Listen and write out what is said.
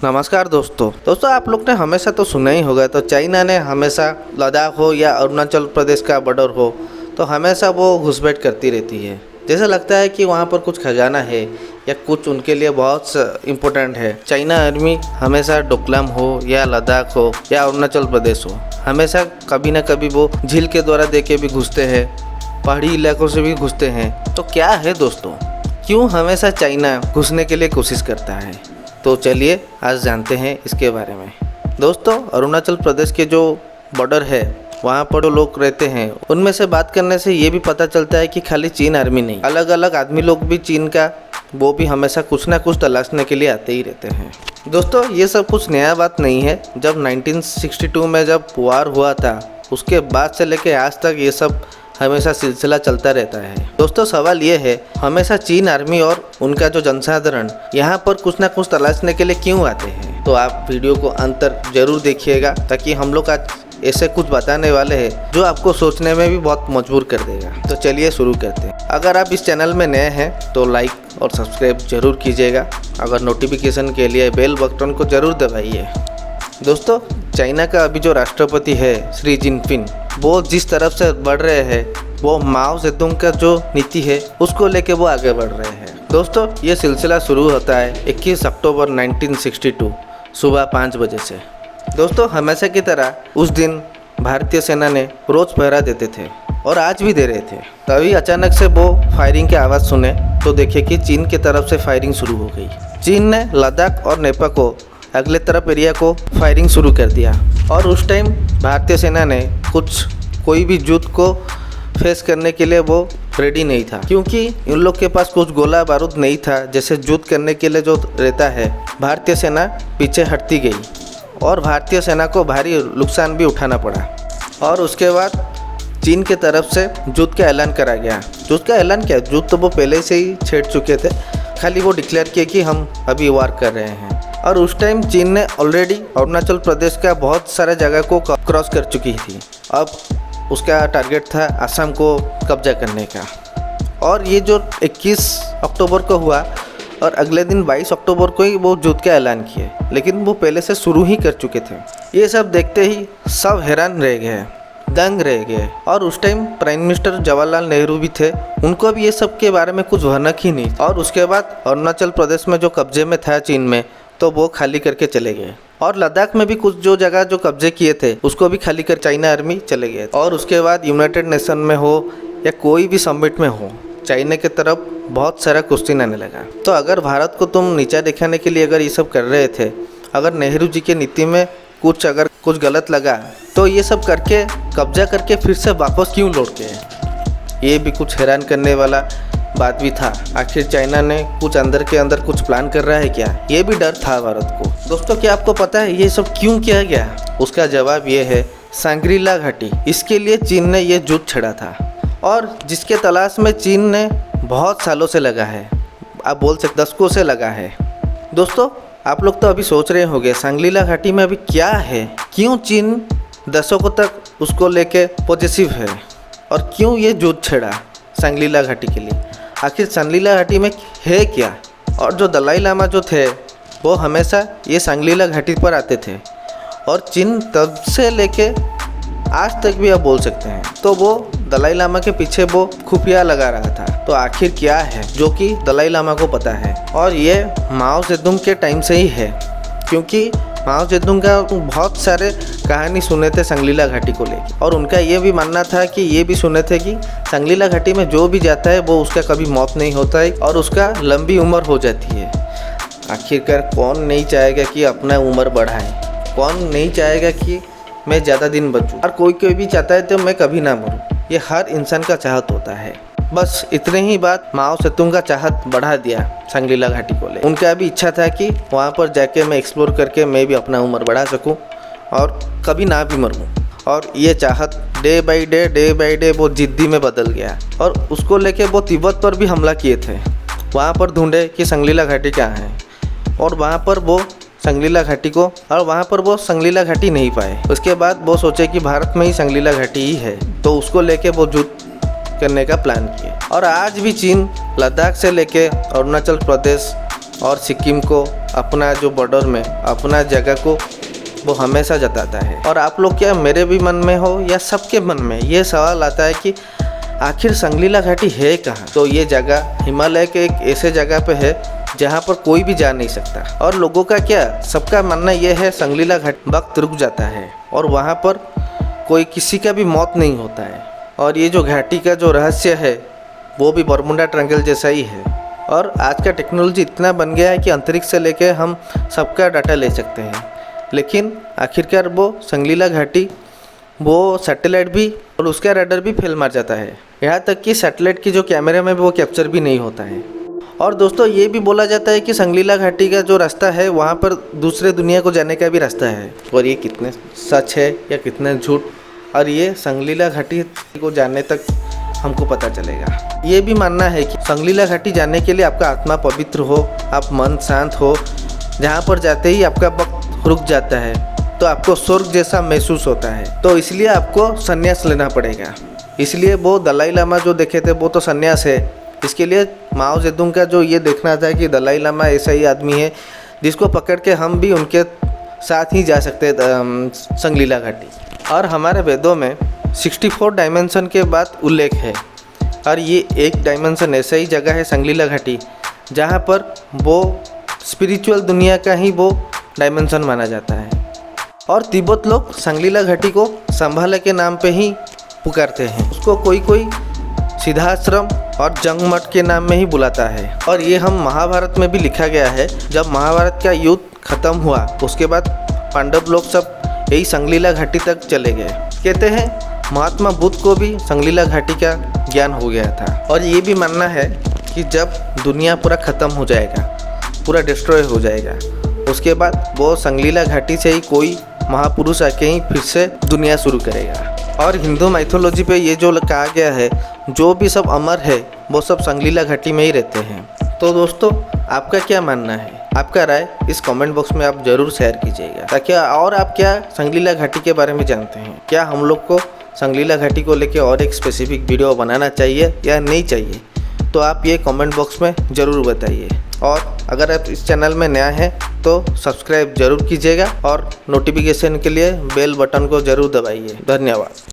नमस्कार दोस्तों आप लोग ने हमेशा तो सुना ही होगा। तो चाइना ने हमेशा लद्दाख हो या अरुणाचल प्रदेश का बॉर्डर हो तो हमेशा वो घुसपैठ करती रहती है। जैसा लगता है कि वहाँ पर कुछ खजाना है या कुछ उनके लिए बहुत इम्पोर्टेंट है। चाइना आर्मी हमेशा डोकलाम हो या लद्दाख हो या अरुणाचल प्रदेश हो, हमेशा कभी ना कभी वो झील के द्वारा दे के भी घुसते हैं, पहाड़ी इलाकों से भी घुसते हैं। तो क्या है दोस्तों, क्यों हमेशा चाइना घुसने के लिए कोशिश करता है? तो चलिए आज जानते हैं इसके बारे में। दोस्तों, अरुणाचल प्रदेश के जो बॉर्डर है वहाँ पर जो लोग रहते हैं उनमें से बात करने से ये भी पता चलता है कि खाली चीन आर्मी नहीं, अलग अलग आदमी लोग भी चीन का वो भी हमेशा कुछ ना कुछ तलाशने के लिए आते ही रहते हैं। दोस्तों, ये सब कुछ नया बात नहीं है। जब 1962 में जब वार हुआ था उसके बाद से लेके आज तक ये सब हमेशा सिलसिला चलता रहता है। दोस्तों, सवाल ये है, हमेशा चीन आर्मी और उनका जो जनसाधारण यहाँ पर कुछ ना कुछ तलाशने के लिए क्यों आते हैं? तो आप वीडियो को अंत तक जरूर देखिएगा, ताकि हम लोग आज ऐसे कुछ बताने वाले हैं जो आपको सोचने में भी बहुत मजबूर कर देगा। तो चलिए शुरू करते हैं। अगर आप इस चैनल में नए हैं तो लाइक और सब्सक्राइब जरूर कीजिएगा। अगर नोटिफिकेशन के लिए बेल बटन को जरूर दबाइए। दोस्तों, चाइना का अभी जो राष्ट्रपति है शी जिनपिंग, वो जिस तरफ से बढ़ रहे हैं वो माओ जेडुंग का जो नीति है उसको लेके वो आगे बढ़ रहे हैं। दोस्तों, ये सिलसिला शुरू होता है 21 अक्टूबर 1962 सुबह 5 बजे से। दोस्तों, हमेशा की तरह उस दिन भारतीय सेना ने रोज पहरा देते थे और आज भी दे रहे थे। तभी अचानक से वो फायरिंग की आवाज़ सुने तो देखे कि चीन की तरफ से फायरिंग शुरू हो गई। चीन ने लद्दाख और नेपाल को अगले तरफ एरिया को फायरिंग शुरू कर दिया और उस टाइम भारतीय सेना ने कोई भी युद्ध को फेस करने के लिए वो रेडी नहीं था, क्योंकि इन लोग के पास कुछ गोला बारूद नहीं था। जैसे युद्ध करने के लिए जो रहता है, भारतीय सेना पीछे हटती गई और भारतीय सेना को भारी नुकसान भी उठाना पड़ा। और उसके बाद चीन के तरफ से युद्ध का ऐलान करा गया। युद्ध का ऐलान क्या, युद्ध तो वो पहले से ही छेड़ चुके थे, खाली वो डिक्लेयर किए कि हम अभी वार कर रहे हैं। और उस टाइम चीन ने ऑलरेडी अरुणाचल प्रदेश का बहुत सारा जगह को क्रॉस कर चुकी थी। अब उसका टारगेट था असम को कब्जा करने का। और ये जो 21 अक्टूबर को हुआ और अगले दिन 22 अक्टूबर को ही वो युद्ध का ऐलान किए, लेकिन वो पहले से शुरू ही कर चुके थे। ये सब देखते ही सब हैरान रह गए, दंग रह गए। और उस time prime minister Jawaharlal Nehru भी थे, उनको भी ये सब के बारे में कुछ भनक ही नहीं। और उसके बाद अरुणाचल प्रदेश में जो कब्जे में था चीन में, तो वो खाली करके चले गए। और लद्दाख में भी कुछ जो जगह जो कब्जे किए थे उसको भी खाली कर चाइना आर्मी चले गए। और उसके बाद यूनाइटेड नेशन में हो या कोई भी समिट में हो, चाइना की तरफ बहुत सारा क्वेश्चन आने लगा। तो अगर भारत को तुम नीचा दिखाने के लिए अगर ये सब कर रहे थे, अगर नेहरू जी के नीति में कुछ गलत लगा, तो ये सब करके कब्जा करके फिर से वापस क्यों लौट गए? ये भी कुछ हैरान करने वाला बात भी था। आखिर चाइना ने कुछ अंदर के अंदर कुछ प्लान कर रहा है क्या? ये भी डर था भारत को। दोस्तों, क्या आपको पता है ये सब क्यों किया गया? उसका जवाब ये है, सांग्रीला घाटी। इसके लिए चीन ने ये युद्ध छेड़ा था और जिसके तलाश में चीन ने बहुत सालों से लगा है, आप बोल सकते दशकों से लगा है। दोस्तों, आप लोग तो अभी सोच रहे होंगे सांग्रीला घाटी में अभी क्या है, क्यों चीन दशकों तक उसको लेके पॉजिटिव है और क्यों ये युद्ध छेड़ा सांग्रीला घाटी के लिए? आखिर सांग्रीला घाटी में है क्या? और जो दलाई लामा जो थे वो हमेशा ये सांग्रीला घाटी पर आते थे और चीन तब से लेके आज तक भी आप बोल सकते हैं, तो वो दलाई लामा के पीछे वो खुफिया लगा रहा था। तो आखिर क्या है जो कि दलाई लामा को पता है? और ये माओ जेडुंग के टाइम से ही है, क्योंकि माओ जेडुंग का बहुत सारे कहानी सुने थे सांग्रीला घाटी को लेकर। और उनका ये भी मानना था कि ये भी सुने थे कि सांग्रीला घाटी में जो भी जाता है वो उसका कभी मौत नहीं होता है और उसका लंबी उम्र हो जाती है। आखिरकार कौन नहीं चाहेगा कि अपना उम्र बढ़ाए? कौन नहीं चाहेगा कि मैं ज़्यादा दिन बचूं? और कोई भी चाहता है तो मैं कभी ना मरूं। ये हर इंसान का चाहत होता है। बस इतने ही बात माओ सेतुंग का चाहत बढ़ा दिया सांग्रीला घाटी को ले। उनका भी इच्छा था कि वहाँ पर जाके मैं एक्सप्लोर करके मैं भी अपना उम्र बढ़ा सकूं और कभी ना भी मरूं। और ये चाहत डे बाय डे वो जिद्दी में बदल गया और उसको लेके वो तिब्बत पर भी हमला किए थे। वहाँ पर ढूंढे कि सांग्रीला घाटी कहाँ है और वहाँ पर वो सांग्रीला घाटी नहीं पाए। उसके बाद वो सोचे कि भारत में ही सांग्रीला घाटी ही है, तो उसको लेके वो युद्ध करने का प्लान किया। और आज भी चीन लद्दाख से लेके अरुणाचल प्रदेश और सिक्किम को अपना जो बॉर्डर में अपना जगह को वो हमेशा जताता है। और आप लोग क्या मेरे भी मन में हो या सबके मन में ये सवाल आता है कि आखिर संगलीला घाटी है कहाँ। तो ये जगह हिमालय के एक ऐसे जगह पे है जहाँ पर कोई भी जा नहीं सकता। और लोगों का क्या सबका मानना ये है संगलीला घाटी वक्त रुक जाता है और वहाँ पर कोई किसी का भी मौत नहीं होता है। और ये जो घाटी का जो रहस्य है वो भी बरमुडा ट्रायंगल जैसा ही है। और आज का टेक्नोलॉजी इतना बन गया है कि अंतरिक्ष से लेके हम सबका डाटा ले सकते हैं, लेकिन आखिरकार वो संगलीला घाटी वो सैटेलाइट भी और उसका रडार भी फेल मार जाता है। यहाँ तक कि सैटेलाइट की जो कैमरे में भी वो कैप्चर भी नहीं होता है। और दोस्तों ये भी बोला जाता है कि संगलीला घाटी का जो रास्ता है वहाँ पर दूसरे दुनिया को जाने का भी रास्ता है। और ये कितने सच है या कितने झूठ, और ये संगलीला घाटी को जाने तक हमको पता चलेगा। ये भी मानना है कि संगलीला घाटी जाने के लिए आपका आत्मा पवित्र हो, आप मन शांत हो, जहाँ पर जाते ही आपका वक्त रुक जाता है तो आपको स्वर्ग जैसा महसूस होता है। तो इसलिए आपको संन्यास लेना पड़ेगा। इसलिए वो दलाई लामा जो देखे थे वो तो संन्यास है। इसके लिए माओ जेडुंग का जो ये देखना था कि दलाई लामा ऐसा ही आदमी है जिसको पकड़ के हम भी उनके साथ ही जा सकते संगलीला घाटी। और हमारे वेदों में 64 डायमेंशन के बाद उल्लेख है। और ये एक डायमेंशन ऐसा ही जगह है संगलीला घाटी जहाँ पर वो स्पिरिचुअल दुनिया का ही वो डायमेंशन माना जाता है। और तिब्बत लोग संगलीला घाटी को संभाला के नाम पे ही पुकारते हैं। उसको कोई कोई सिद्धाश्रम और जंग मठ के नाम में ही बुलाता है। और ये हम महाभारत में भी लिखा गया है। जब महाभारत का युद्ध खत्म हुआ उसके बाद पांडव लोग सब यही संगलीला घाटी तक चले गए। कहते हैं महात्मा बुद्ध को भी संगलीला घाटी का ज्ञान हो गया था। और ये भी मानना है कि जब दुनिया पूरा ख़त्म हो जाएगा, पूरा डिस्ट्रॉय हो जाएगा, उसके बाद वो संगलीला घाटी से ही कोई महापुरुष आके ही फिर से दुनिया शुरू करेगा। और हिंदू माइथोलॉजी पे ये जो कहा गया है जो भी सब अमर है वो सब संगलीला घाटी में ही रहते हैं। तो दोस्तों आपका क्या मानना है? आपका राय इस कमेंट बॉक्स में आप ज़रूर शेयर कीजिएगा, ताकि और आप क्या संगलीला घाटी के बारे में जानते हैं। क्या हम लोग को संगलीला घाटी को लेके और एक स्पेसिफिक वीडियो बनाना चाहिए या नहीं चाहिए, तो आप ये कमेंट बॉक्स में ज़रूर बताइए। और अगर आप इस चैनल में नया हैं तो सब्सक्राइब ज़रूर कीजिएगा और नोटिफिकेशन के लिए बेल बटन को ज़रूर दबाइए। धन्यवाद।